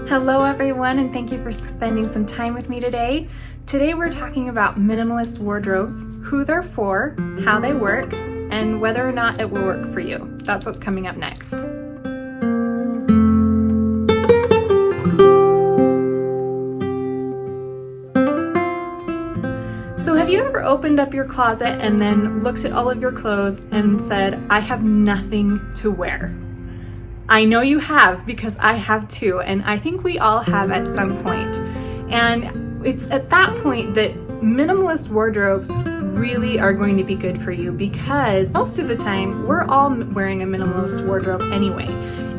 Hello everyone, and thank you for spending some time with me today. Today we're talking about minimalist wardrobes, who they're for, how they work, and whether or not it will work for you. That's what's coming up next. So have you ever opened up your closet and then looked at all of your clothes and said, I have nothing to wear? I know you have, because I have too, and I think we all have at some point. And it's at that point that minimalist wardrobes really are going to be good for you, because most of the time we're all wearing a minimalist wardrobe anyway.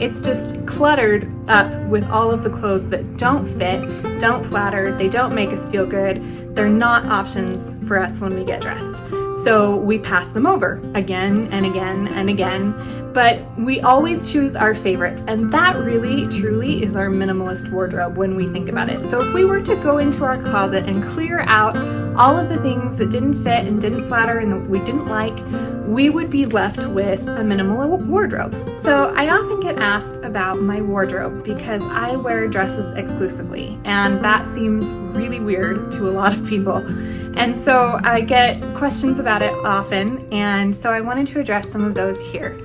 It's just cluttered up with all of the clothes that don't fit, don't flatter, they don't make us feel good. They're not options for us when we get dressed. So we pass them over again and again and again, but we always choose our favorites, and that really truly is our minimalist wardrobe when we think about it. So if we were to go into our closet and clear out all of the things that didn't fit and didn't flatter and that we didn't like, we would be left with a minimal wardrobe. So I often get asked about my wardrobe because I wear dresses exclusively, and that seems really weird to a lot of people. And so I get questions about it often, and so I wanted to address some of those here.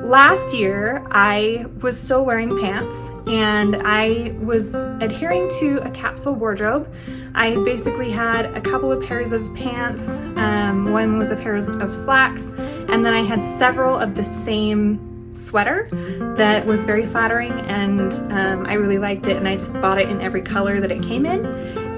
Last year, I was still wearing pants, and I was adhering to a capsule wardrobe. I basically had a couple of pairs of pants, one was a pair of slacks, and then I had several of the same sweater that was very flattering, and I really liked it, and I just bought it in every color that it came in.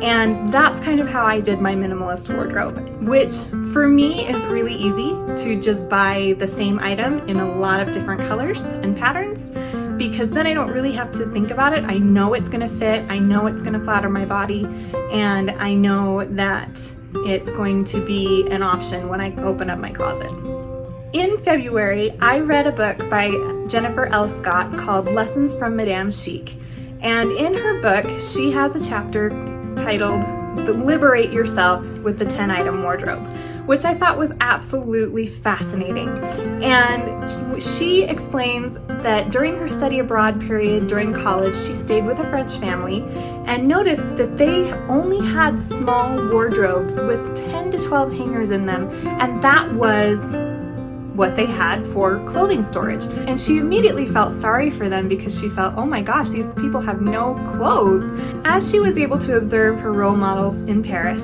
And that's kind of how I did my minimalist wardrobe, which for me is really easy to just buy the same item in a lot of different colors and patterns, because then I don't really have to think about it. I know it's gonna fit, I know it's gonna flatter my body, and I know that it's going to be an option when I open up my closet. In February, I read a book by Jennifer L. Scott called Lessons from Madame Chic. And in her book, she has a chapter titled Liberate Yourself with the 10-Item Wardrobe, which I thought was absolutely fascinating. And she explains that during her study abroad period during college, she stayed with a French family and noticed that they only had small wardrobes with 10 to 12 hangers in them, and that was what they had for clothing storage. And she immediately felt sorry for them because she felt, oh my gosh, these people have no clothes. As she was able to observe her role models in Paris,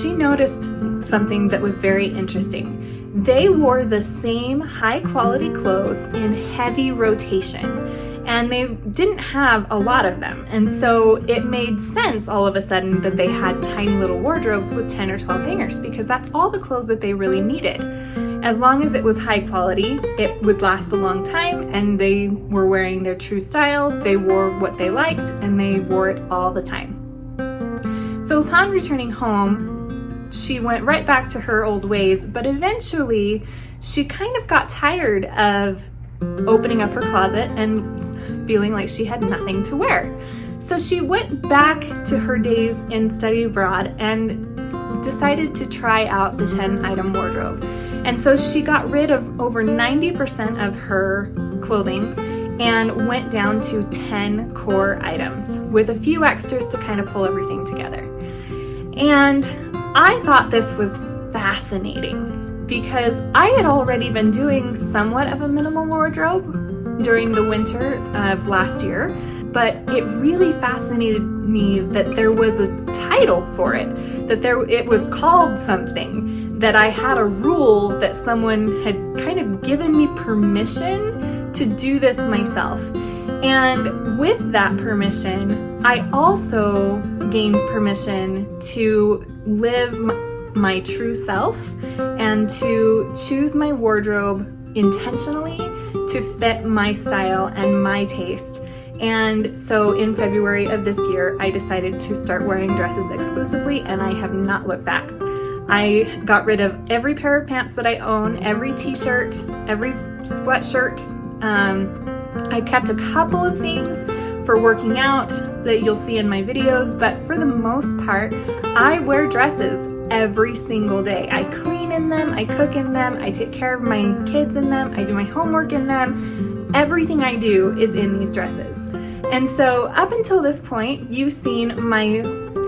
she noticed something that was very interesting. They wore the same high quality clothes in heavy rotation, and they didn't have a lot of them. And so it made sense all of a sudden that they had tiny little wardrobes with 10 or 12 hangers, because that's all the clothes that they really needed. As long as it was high quality, it would last a long time, and they were wearing their true style, they wore what they liked, and they wore it all the time. So upon returning home, she went right back to her old ways, but eventually she kind of got tired of opening up her closet and feeling like she had nothing to wear. So she went back to her days in study abroad and decided to try out the 10-item wardrobe. And so she got rid of over 90% of her clothing and went down to 10 core items with a few extras to kind of pull everything together. And I thought this was fascinating because I had already been doing somewhat of a minimal wardrobe during the winter of last year, but it really fascinated me that there was a title for it, that it was called something, that I had a rule, that someone had kind of given me permission to do this myself. And with that permission, I also gained permission to live my true self and to choose my wardrobe intentionally to fit my style and my taste. And so in February of this year, I decided to start wearing dresses exclusively, and I have not looked back. I got rid of every pair of pants that I own, every t-shirt, every sweatshirt. I kept a couple of things for working out that you'll see in my videos, but for the most part, I wear dresses every single day. I clean in them, I cook in them, I take care of my kids in them, I do my homework in them. Everything I do is in these dresses. And so up until this point, you've seen my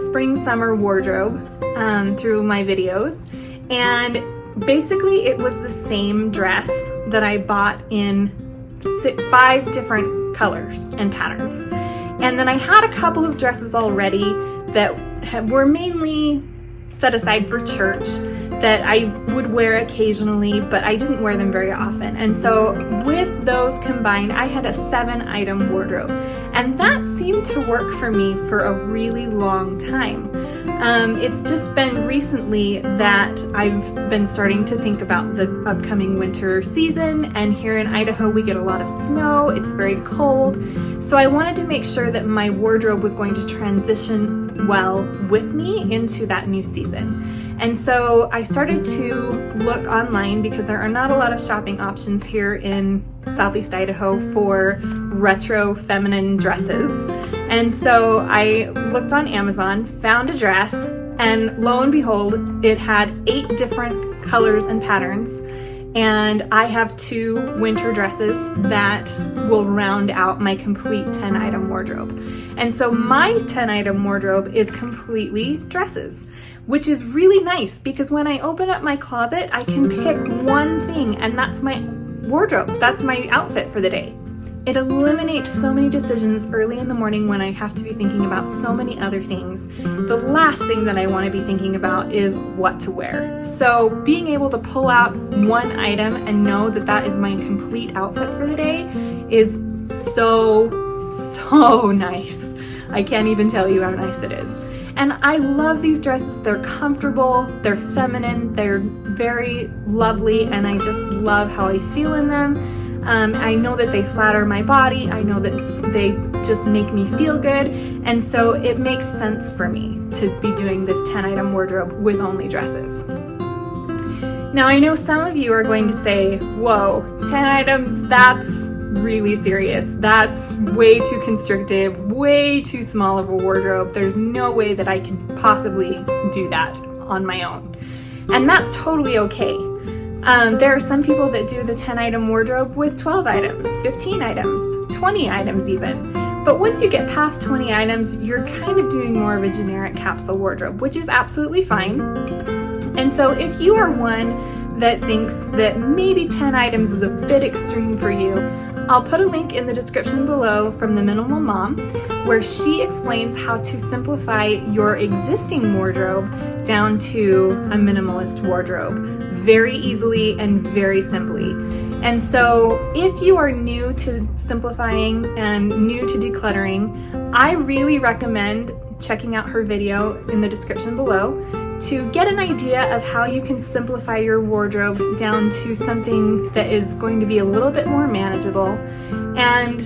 spring summer wardrobe through my videos, and basically it was the same dress that I bought in 5 different colors and patterns. And then I had a couple of dresses already that were mainly set aside for church that I would wear occasionally, but I didn't wear them very often. And so with those combined, I had a 7-item wardrobe. And that seemed to work for me for a really long time. It's just been recently that I've been starting to think about the upcoming winter season, and here in Idaho we get a lot of snow, it's very cold, so I wanted to make sure that my wardrobe was going to transition well with me into that new season. And so I started to look online because there are not a lot of shopping options here in Southeast Idaho for retro feminine dresses. And so I looked on Amazon, found a dress, and lo and behold, it had 8 different colors and patterns. And I have 2 winter dresses that will round out my complete 10-item wardrobe. And so my 10-item wardrobe is completely dresses, which is really nice because when I open up my closet, I can pick one thing, and that's my wardrobe. That's my outfit for the day. It eliminates so many decisions early in the morning when I have to be thinking about so many other things. The last thing that I want to be thinking about is what to wear. So being able to pull out one item and know that that is my complete outfit for the day is so nice. I can't even tell you how nice it is. And I love these dresses. They're comfortable, they're feminine, they're very lovely, and I just love how I feel in them. I know that they flatter my body. I know that they just make me feel good. And so it makes sense for me to be doing this 10-item wardrobe with only dresses. Now I know some of you are going to say, whoa, 10 items, that's really serious. That's way too constrictive, way too small of a wardrobe. There's no way that I can possibly do that on my own. And that's totally okay. There are some people that do the 10-item wardrobe with 12 items, 15 items, 20 items even. But once you get past 20 items, you're kind of doing more of a generic capsule wardrobe, which is absolutely fine. And so if you are one that thinks that maybe 10 items is a bit extreme for you, I'll put a link in the description below from the Minimal Mom, where she explains how to simplify your existing wardrobe down to a minimalist wardrobe very easily and very simply. And so if you are new to simplifying and new to decluttering, I really recommend checking out her video in the description below to get an idea of how you can simplify your wardrobe down to something that is going to be a little bit more manageable and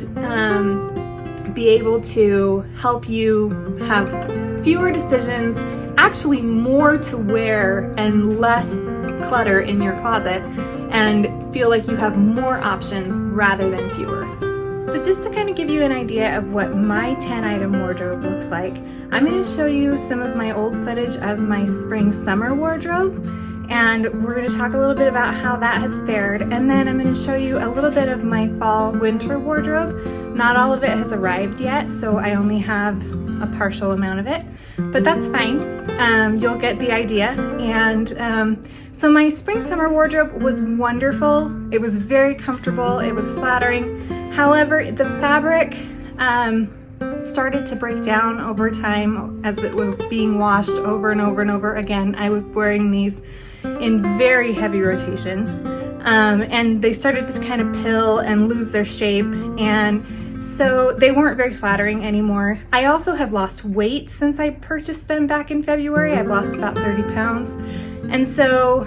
be able to help you have fewer decisions, actually more to wear and less clutter in your closet, and feel like you have more options rather than fewer. So just to kind of give you an idea of what my 10-item wardrobe looks like, I'm going to show you some of my old footage of my spring-summer wardrobe, and we're going to talk a little bit about how that has fared, and then I'm going to show you a little bit of my fall-winter wardrobe. Not all of it has arrived yet, so I only have a partial amount of it, but that's fine. You'll get the idea. And so my spring-summer wardrobe was wonderful. It was very comfortable. It was flattering. However, the fabric started to break down over time as it was being washed over and over and over again. I was wearing these in very heavy rotation, and they started to kind of pill and lose their shape, and so they weren't very flattering anymore. I also have lost weight since I purchased them back in February. I've lost about 30 pounds, and so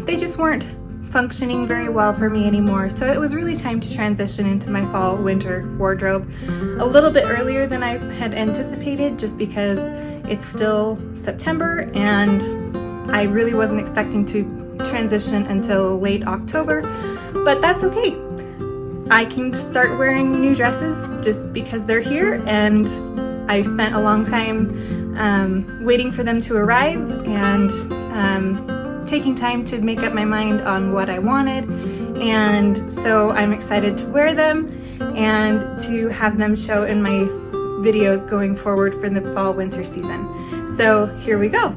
they just weren't functioning very well for me anymore. So it was really time to transition into my fall winter wardrobe a little bit earlier than I had anticipated, just because it's still September and I really wasn't expecting to transition until late October, but that's okay. I can start wearing new dresses just because they're here, and I spent a long time waiting for them to arrive and taking time to make up my mind on what I wanted, and so I'm excited to wear them. and to have them show in my videos going forward for the fall winter season. So here we go.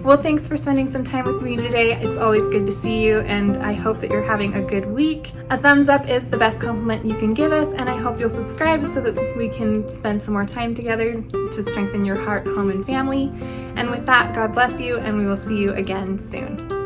Well, thanks for spending some time with me today. It's always good to see you, and I hope that you're having a good week. A thumbs up is the best compliment you can give us, and I hope you'll subscribe so that we can spend some more time together to strengthen your heart, home, and family. And with that, God bless you, and we will see you again soon.